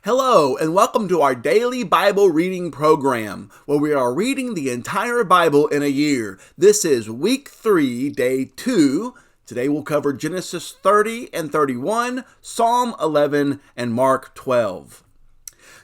Hello, and welcome to our daily Bible reading program, where we are reading the entire Bible in a year. This is week 3, day 2. Today we'll cover Genesis 30 and 31, Psalm 11, and Mark 12.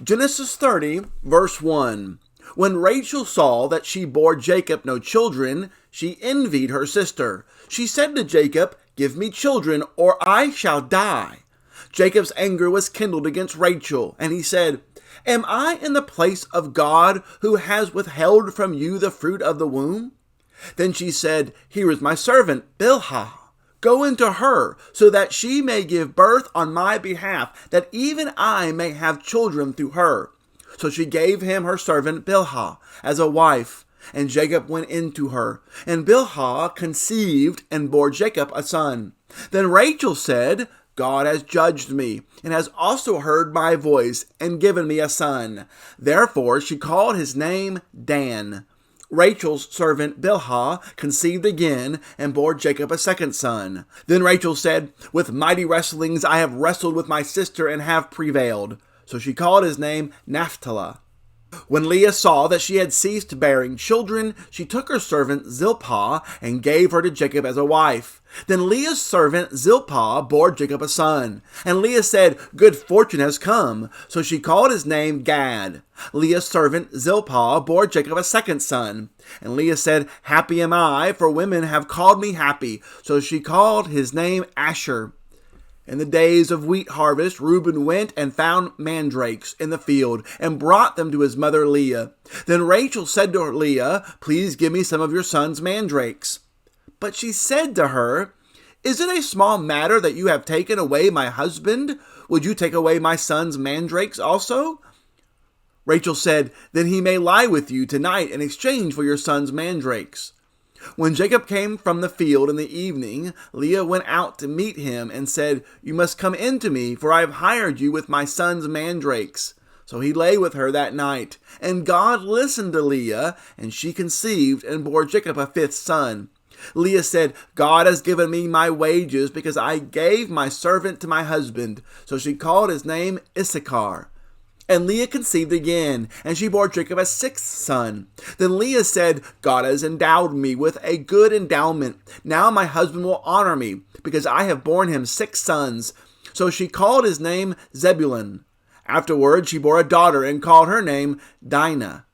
Genesis 30, verse 1. When Rachel saw that she bore Jacob no children, she envied her sister. She said to Jacob, "Give me children, or I shall die." Jacob's anger was kindled against Rachel, and he said, "Am I in the place of God, who has withheld from you the fruit of the womb?" Then she said, "Here is my servant Bilhah. Go into her, so that she may give birth on my behalf, that even I may have children through her." So she gave him her servant Bilhah as a wife, and Jacob went into her. And Bilhah conceived and bore Jacob a son. Then Rachel said, "God has judged me, and has also heard my voice, and given me a son." Therefore she called his name Dan. Rachel's servant Bilhah conceived again, and bore Jacob a second son. Then Rachel said, "With mighty wrestlings I have wrestled with my sister, and have prevailed." So she called his name Naphtali. When Leah saw that she had ceased bearing children, she took her servant Zilpah and gave her to Jacob as a wife. Then Leah's servant Zilpah bore Jacob a son. And Leah said, "Good fortune has come." So she called his name Gad. Leah's servant Zilpah bore Jacob a second son. And Leah said, "Happy am I, for women have called me happy." So she called his name Asher. In the days of wheat harvest, Reuben went and found mandrakes in the field and brought them to his mother Leah. Then Rachel said to Leah, "Please give me some of your son's mandrakes." But she said to her, "Is it a small matter that you have taken away my husband? Would you take away my son's mandrakes also?" Rachel said, "Then he may lie with you tonight in exchange for your son's mandrakes." When Jacob came from the field in the evening, Leah went out to meet him and said, "You must come in to me, for I have hired you with my son's mandrakes." So he lay with her that night. And God listened to Leah, and she conceived and bore Jacob a fifth son. Leah said, "God has given me my wages, because I gave my servant to my husband." So she called his name Issachar. And Leah conceived again, and she bore Jacob a sixth son. Then Leah said, "God has endowed me with a good endowment. Now my husband will honor me, because I have borne him 6 sons." So she called his name Zebulun. Afterward she bore a daughter, and called her name Dinah.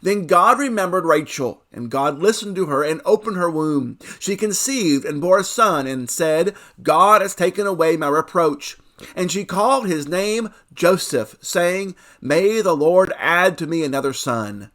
Then God remembered Rachel, and God listened to her and opened her womb. She conceived and bore a son, and said, "God has taken away my reproach." And she called his name Joseph, saying, "May the Lord add to me another son."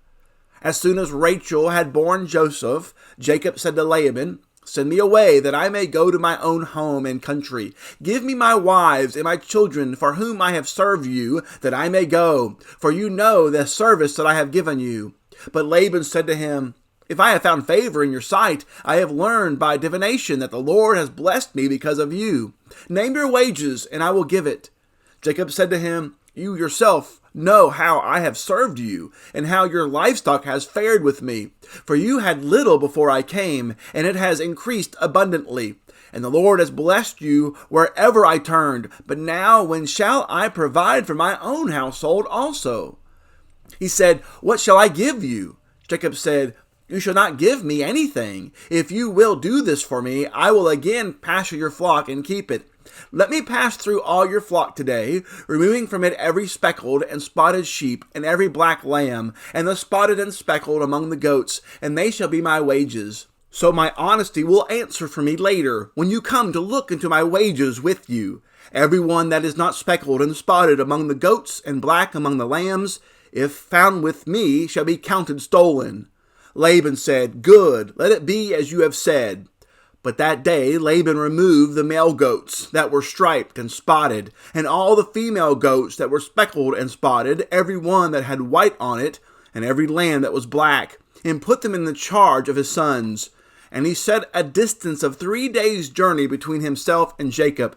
As soon as Rachel had borne Joseph, Jacob said to Laban, "Send me away, that I may go to my own home and country. Give me my wives and my children, for whom I have served you, that I may go, for you know the service that I have given you." But Laban said to him, "If I have found favor in your sight, I have learned by divination that the Lord has blessed me because of you. Name your wages, and I will give it." Jacob said to him, "You yourself know how I have served you, and how your livestock has fared with me. For you had little before I came, and it has increased abundantly. And the Lord has blessed you wherever I turned. But now when shall I provide for my own household also?" He said, "What shall I give you?" Jacob said, "You shall not give me anything. If you will do this for me, I will again pasture your flock and keep it. Let me pass through all your flock today, removing from it every speckled and spotted sheep, and every black lamb, and the spotted and speckled among the goats, and they shall be my wages. So my honesty will answer for me later, when you come to look into my wages with you. Every one that is not speckled and spotted among the goats, and black among the lambs, if found with me, shall be counted stolen." Laban said, "Good, let it be as you have said." But that day Laban removed the male goats that were striped and spotted, and all the female goats that were speckled and spotted, every one that had white on it, and every lamb that was black, and put them in the charge of his sons. And he set a distance of 3 days' journey between himself and Jacob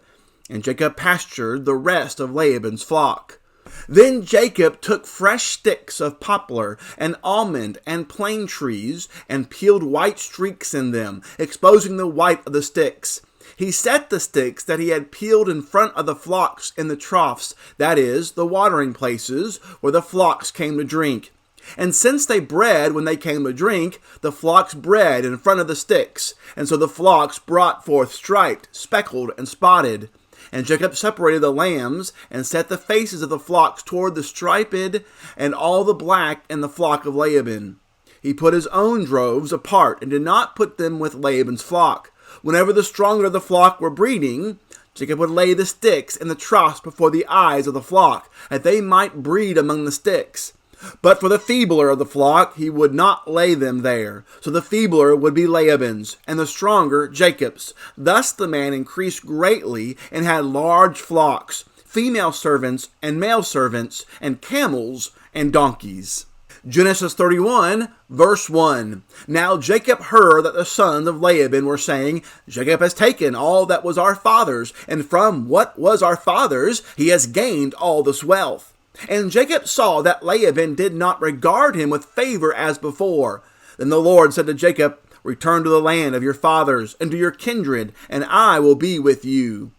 pastured the rest of Laban's flock. Then Jacob took fresh sticks of poplar and almond and plane trees and peeled white streaks in them, exposing the white of the sticks. He set the sticks that he had peeled in front of the flocks in the troughs, that is, the watering places where the flocks came to drink. And since they bred when they came to drink, the flocks bred in front of the sticks, and so the flocks brought forth striped, speckled, and spotted. And Jacob separated the lambs, and set the faces of the flocks toward the striped, and all the black in the flock of Laban. He put his own droves apart, and did not put them with Laban's flock. Whenever the stronger of the flock were breeding, Jacob would lay the sticks in the troughs before the eyes of the flock, that they might breed among the sticks. But for the feebler of the flock, he would not lay them there. So the feebler would be Laban's, and the stronger Jacob's. Thus the man increased greatly, and had large flocks, female servants and male servants, and camels and donkeys. Genesis 31, verse 1. Now Jacob heard that the sons of Laban were saying, Jacob has taken all that was our father's, and from what was our father's he has gained all this wealth. And Jacob saw that Laban did not regard him with favor as before. Then the Lord said to Jacob, Return to the land of your fathers, and to your kindred, and I will be with you.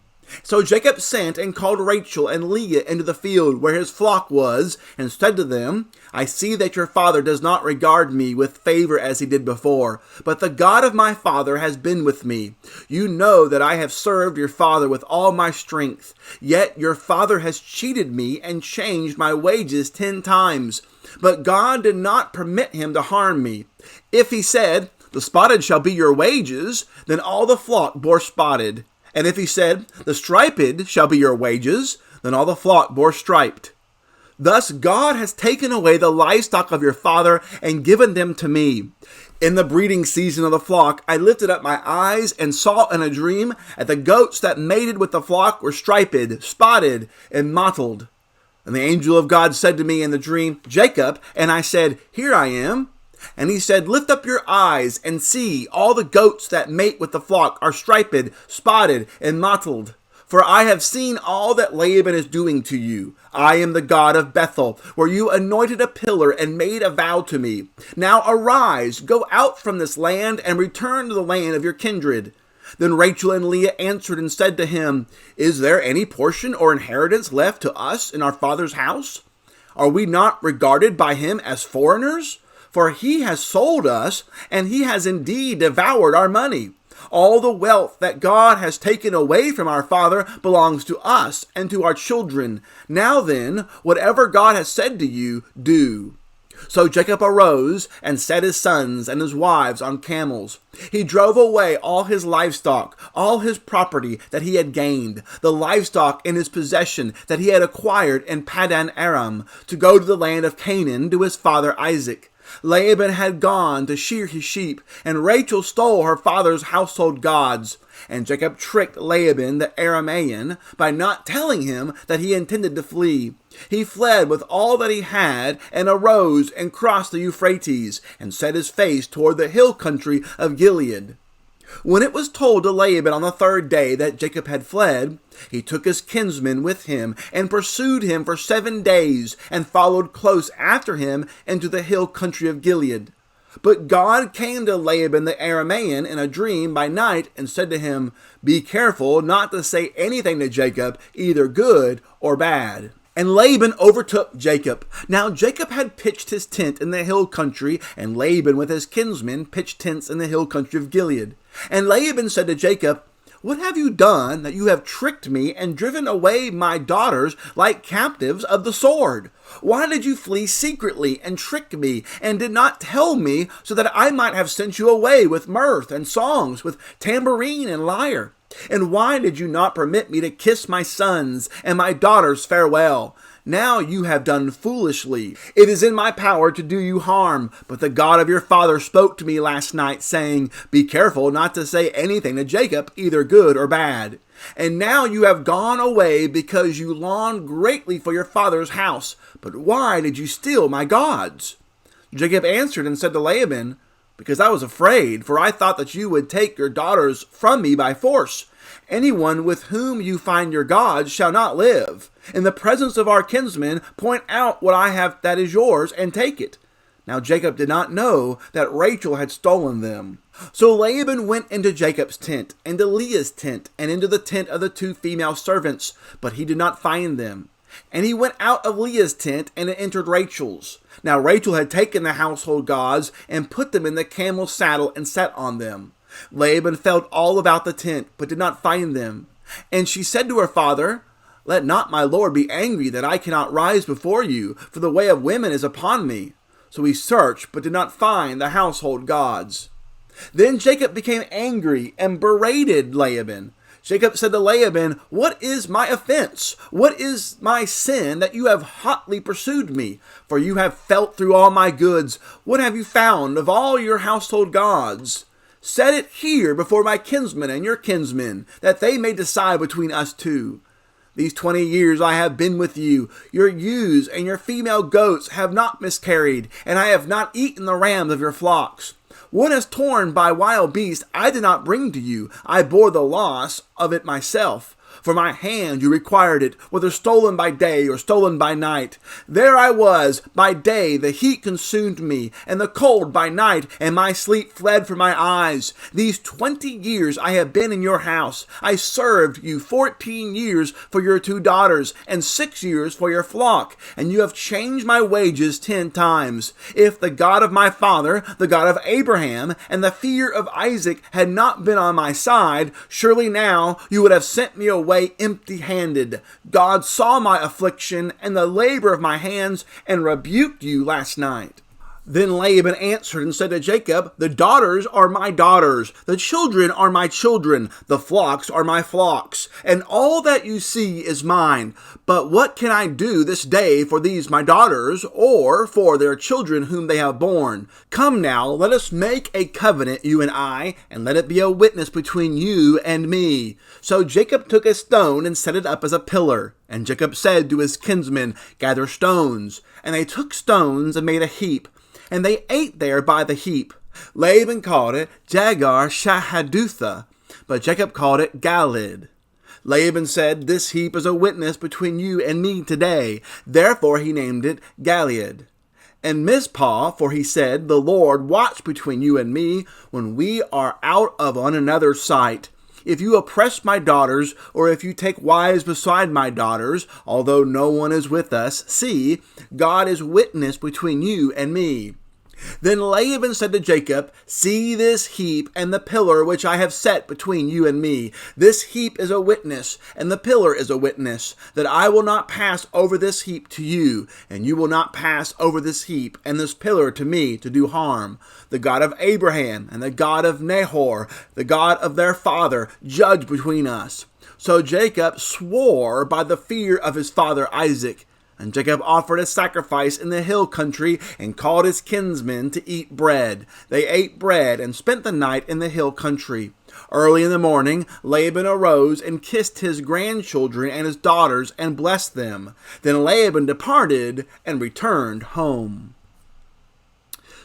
So Jacob sent and called Rachel and Leah into the field where his flock was, and said to them, I see that your father does not regard me with favor as he did before, but the God of my father has been with me. You know that I have served your father with all my strength, yet your father has cheated me and changed my wages 10 times. But God did not permit him to harm me. If he said, The spotted shall be your wages, then all the flock bore spotted. And if he said, The striped shall be your wages, then all the flock bore striped. Thus God has taken away the livestock of your father and given them to me. In the breeding season of the flock, I lifted up my eyes and saw in a dream that the goats that mated with the flock were striped, spotted, and mottled. And the angel of God said to me in the dream, Jacob, and I said, Here I am. And he said, Lift up your eyes and see, all the goats that mate with the flock are striped, spotted, and mottled. For I have seen all that Laban is doing to you. I am the God of Bethel, where you anointed a pillar and made a vow to me. Now arise, go out from this land, and return to the land of your kindred. Then Rachel and Leah answered and said to him, Is there any portion or inheritance left to us in our father's house? Are we not regarded by him as foreigners? For he has sold us, and he has indeed devoured our money. All the wealth that God has taken away from our father belongs to us and to our children. Now then, whatever God has said to you, do. So Jacob arose and set his sons and his wives on camels. He drove away all his livestock, all his property that he had gained, the livestock in his possession that he had acquired in Paddan Aram, to go to the land of Canaan to his father Isaac. Laban had gone to shear his sheep, and Rachel stole her father's household gods. And Jacob tricked Laban the Aramean by not telling him that he intended to flee. He fled with all that he had, and arose and crossed the Euphrates, and set his face toward the hill country of Gilead. When it was told to Laban on the 3rd day that Jacob had fled, he took his kinsmen with him and pursued him for 7 days and followed close after him into the hill country of Gilead. But God came to Laban the Aramean in a dream by night and said to him, Be careful not to say anything to Jacob, either good or bad. And Laban overtook Jacob. Now Jacob had pitched his tent in the hill country, and Laban with his kinsmen pitched tents in the hill country of Gilead. And Laban said to Jacob, What have you done that you have tricked me and driven away my daughters like captives of the sword? Why did you flee secretly and trick me and did not tell me, so that I might have sent you away with mirth and songs, with tambourine and lyre? And why did you not permit me to kiss my sons and my daughters farewell? Now you have done foolishly. It is in my power to do you harm, but the God of your father spoke to me last night, saying, Be careful not to say anything to Jacob, either good or bad. And now you have gone away because you longed greatly for your father's house. But why did you steal my gods? Jacob answered and said to Laban, Because I was afraid, for I thought that you would take your daughters from me by force. Anyone with whom you find your gods shall not live. In the presence of our kinsmen, point out what I have that is yours, and take it. Now Jacob did not know that Rachel had stolen them. So Laban went into Jacob's tent, and to Leah's tent, and into the tent of the 2 female servants, but he did not find them. And he went out of Leah's tent, and entered Rachel's. Now Rachel had taken the household gods, and put them in the camel's saddle, and sat on them. Laban felt all about the tent, but did not find them. And she said to her father, "Let not my lord be angry that I cannot rise before you, for the way of women is upon me." So he searched, but did not find the household gods. Then Jacob became angry and berated Laban. Jacob said to Laban, "What is my offense? What is my sin that you have hotly pursued me? For you have felt through all my goods. What have you found of all your household gods? Set it here before my kinsmen and your kinsmen, that they may decide between us two. These 20 years I have been with you. Your ewes and your female goats have not miscarried, and I have not eaten the rams of your flocks. What is torn by wild beasts I did not bring to you. I bore the loss of it myself. For my hand you required it, whether stolen by day or stolen by night. There I was, by day the heat consumed me, and the cold by night, and my sleep fled from my eyes. These 20 years I have been in your house. I served you 14 years for your 2 daughters, and 6 years for your flock, and you have changed my wages 10 times. If the God of my father, the God of Abraham, and the fear of Isaac had not been on my side, surely now you would have sent me away empty-handed. God saw my affliction and the labor of my hands, and rebuked you last night." Then Laban answered and said to Jacob, "The daughters are my daughters, the children are my children, the flocks are my flocks, and all that you see is mine. But what can I do this day for these my daughters, or for their children whom they have borne? Come now, let us make a covenant, you and I, and let it be a witness between you and me." So Jacob took a stone and set it up as a pillar. And Jacob said to his kinsmen, "Gather stones." And they took stones and made a heap. And they ate there by the heap. Laban called it Jagar-Shahadutha, but Jacob called it Galid. Laban said, "This heap is a witness between you and me today." Therefore he named it Galeed. And Mizpah, for he said, "The Lord watch between you and me when we are out of one another's sight. If you oppress my daughters, or if you take wives beside my daughters, although no one is with us, see, God is witness between you and me." Then Laban said to Jacob, "See this heap and the pillar which I have set between you and me. This heap is a witness, and the pillar is a witness, that I will not pass over this heap to you, and you will not pass over this heap and this pillar to me to do harm. The God of Abraham and the God of Nahor, the God of their father, judge between us." So Jacob swore by the fear of his father Isaac. And Jacob offered a sacrifice in the hill country, and called his kinsmen to eat bread. They ate bread and spent the night in the hill country. Early in the morning, Laban arose and kissed his grandchildren and his daughters and blessed them. Then Laban departed and returned home.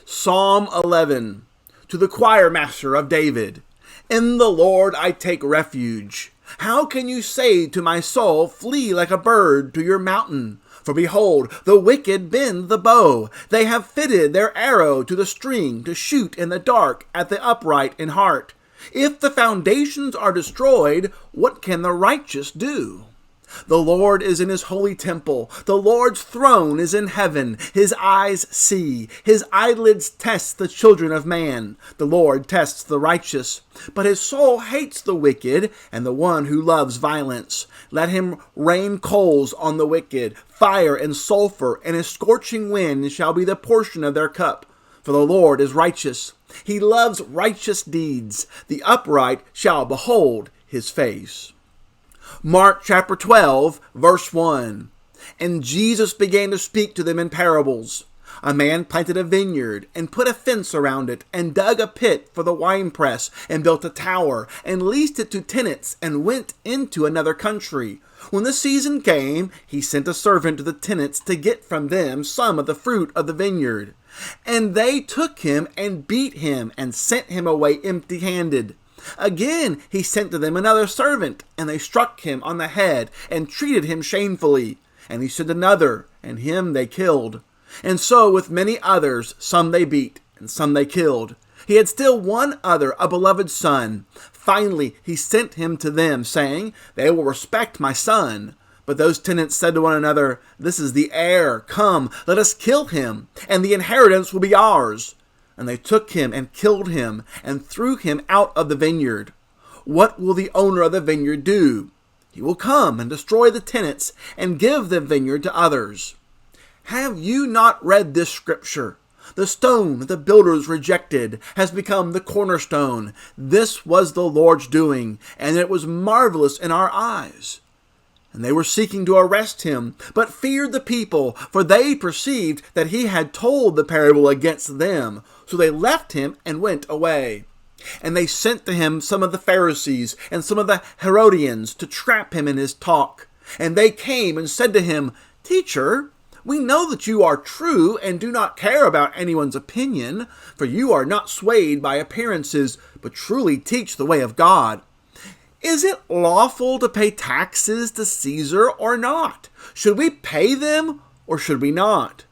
Psalm 11. To the choir master of David. In the Lord I take refuge. How can you say to my soul, "Flee like a bird to your mountain"? For behold, the wicked bend the bow. They have fitted their arrow to the string to shoot in the dark at the upright in heart. If the foundations are destroyed, what can the righteous do? The Lord is in his holy temple. The Lord's throne is in heaven. His eyes see. His eyelids test the children of man. The Lord tests the righteous. But his soul hates the wicked and the one who loves violence. Let him rain coals on the wicked. Fire and sulfur and a scorching wind shall be the portion of their cup. For the Lord is righteous. He loves righteous deeds. The upright shall behold his face. Mark chapter 12, verse 1. And Jesus began to speak to them in parables. A man planted a vineyard, and put a fence around it, and dug a pit for the winepress, and built a tower, and leased it to tenants, and went into another country. When the season came, he sent a servant to the tenants to get from them some of the fruit of the vineyard. And they took him, and beat him, and sent him away empty-handed. Again he sent to them another servant, and they struck him on the head, and treated him shamefully. And he sent another, and him they killed. And so with many others, some they beat, and some they killed. He had still one other, a beloved son. Finally, he sent him to them, saying, "They will respect my son." But those tenants said to one another, "This is the heir. Come, let us kill him, and the inheritance will be ours." And they took him and killed him and threw him out of the vineyard. What will the owner of the vineyard do? He will come and destroy the tenants and give the vineyard to others. Have you not read this scripture? The stone that the builders rejected has become the cornerstone. This was the Lord's doing, and it was marvelous in our eyes. And they were seeking to arrest him, but feared the people, for they perceived that he had told the parable against them. So they left him and went away. And they sent to him some of the Pharisees and some of the Herodians to trap him in his talk. And they came and said to him, "Teacher, we know that you are true and do not care about anyone's opinion, for you are not swayed by appearances, but truly teach the way of God. Is it lawful to pay taxes to Caesar or not? Should we pay them or should we not?"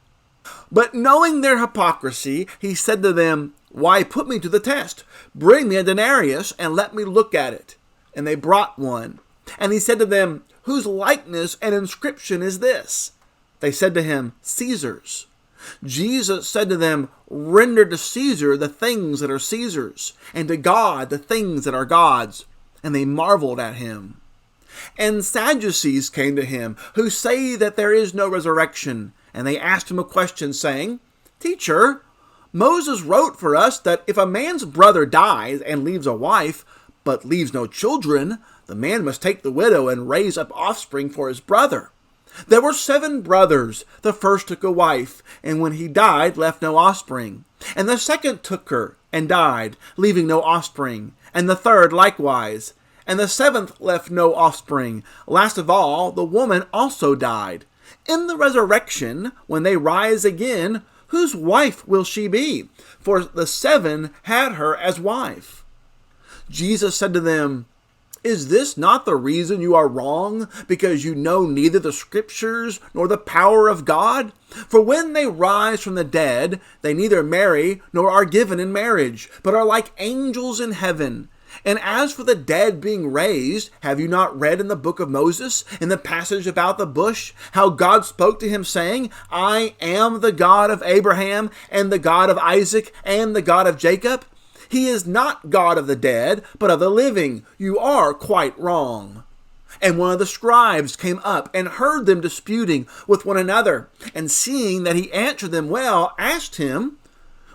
But knowing their hypocrisy, he said to them, "Why put me to the test? Bring me a denarius and let me look at it." And they brought one. And he said to them, "Whose likeness and inscription is this?" They said to him, "Caesar's." Jesus said to them, "Render to Caesar the things that are Caesar's, and to God the things that are God's." And they marveled at him. And Sadducees came to him, who say that there is no resurrection. And they asked him a question, saying, "Teacher, Moses wrote for us that if a man's brother dies and leaves a wife, but leaves no children, the man must take the widow and raise up offspring for his brother. There were 7 brothers. The first took a wife, and when he died, left no offspring. And the second took her and died, leaving no offspring. And the third likewise. And the 7th left no offspring. Last of all, the woman also died. In the resurrection, when they rise again, whose wife will she be? For the 7 had her as wife." Jesus said to them, "Is this not the reason you are wrong, because you know neither the Scriptures nor the power of God? For when they rise from the dead, they neither marry nor are given in marriage, but are like angels in heaven. And as for the dead being raised, have you not read in the book of Moses, in the passage about the bush, how God spoke to him, saying, 'I am the God of Abraham, and the God of Isaac, and the God of Jacob'? He is not God of the dead, but of the living. You are quite wrong." And one of the scribes came up and heard them disputing with one another, and seeing that he answered them well, asked him,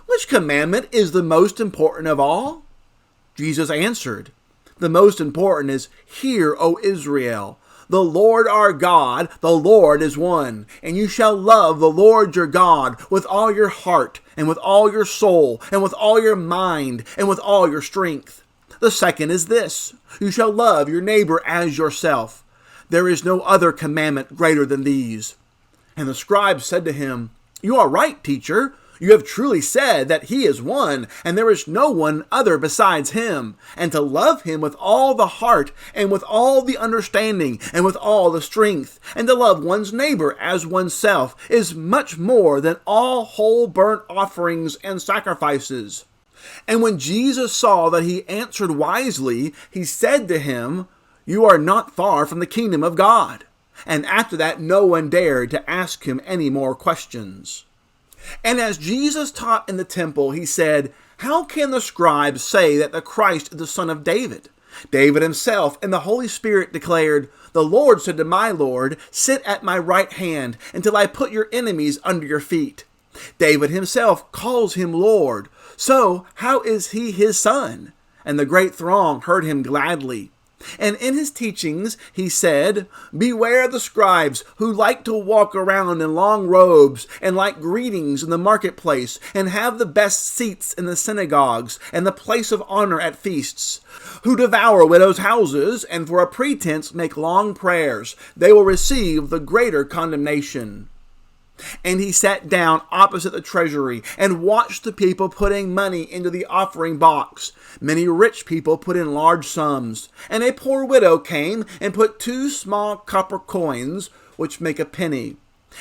"Which commandment is the most important of all?" Jesus answered, "The most important is, 'Hear, O Israel, the Lord our God, the Lord is one, and you shall love the Lord your God with all your heart, and with all your soul, and with all your mind, and with all your strength. The second is this, you shall love your neighbor as yourself. There is no other commandment greater than these." And the scribe said to him, "You are right, teacher. You have truly said that he is one, and there is no one other besides him, and to love him with all the heart, and with all the understanding, and with all the strength, and to love one's neighbor as oneself is much more than all whole burnt offerings and sacrifices." And when Jesus saw that he answered wisely, he said to him, "You are not far from the kingdom of God." And after that, no one dared to ask him any more questions. And as Jesus taught in the temple, he said, "How can the scribes say that the Christ is the son of David? David himself and the Holy Spirit declared, 'The Lord said to my Lord, sit at my right hand until I put your enemies under your feet.' David himself calls him Lord. So how is he his son?" And the great throng heard him gladly. And in his teachings he said, "Beware the scribes who like to walk around in long robes and like greetings in the marketplace and have the best seats in the synagogues and the place of honor at feasts, who devour widows' houses and for a pretense make long prayers. They will receive the greater condemnation." And he sat down opposite the treasury and watched the people putting money into the offering box. Many rich people put in large sums, and a poor widow came and put 2 small copper coins, which make a penny.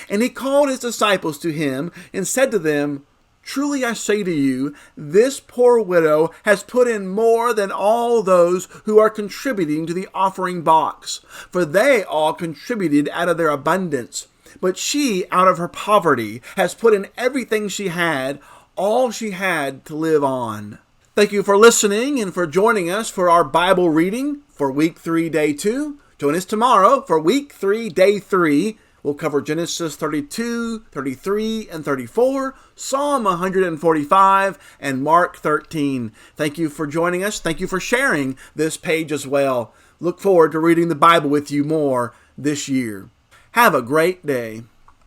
And he called his disciples to him and said to them, Truly I say to you, this poor widow has put in more than all those who are contributing to the offering box, for they all contributed out of their abundance. But she, out of her poverty, has put in everything she had, all she had to live on." Thank you for listening and for joining us for our Bible reading for Week 3, Day 2. Join us tomorrow for Week 3, Day 3. We'll cover Genesis 32, 33, and 34, Psalm 145, and Mark 13. Thank you for joining us. Thank you for sharing this page as well. Look forward to reading the Bible with you more this year. Have a great day.